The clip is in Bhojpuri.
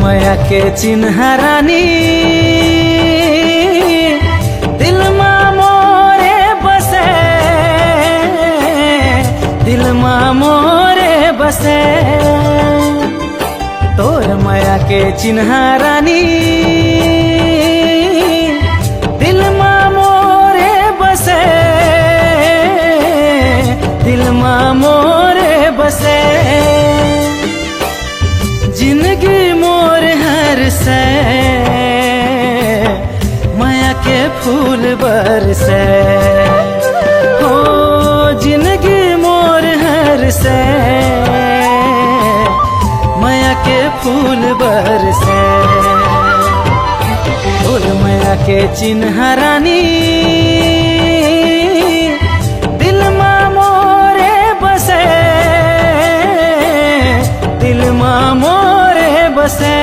माया के चिन्ह रानी दिल मा मोरे बसे, दिल मा मोरे बसे। तोर माया के चिन्ह रानी दिल मा मोरे बसे, दिल मा मोरे बसे। जिंदगी मोर हर से माया के फूल बरसे, हो जिंदगी मोर हर से माया के फूल बरसे। और माया के चिन्ह रानी दिल मा मोरे बसे, दिल मा मोरे बसे।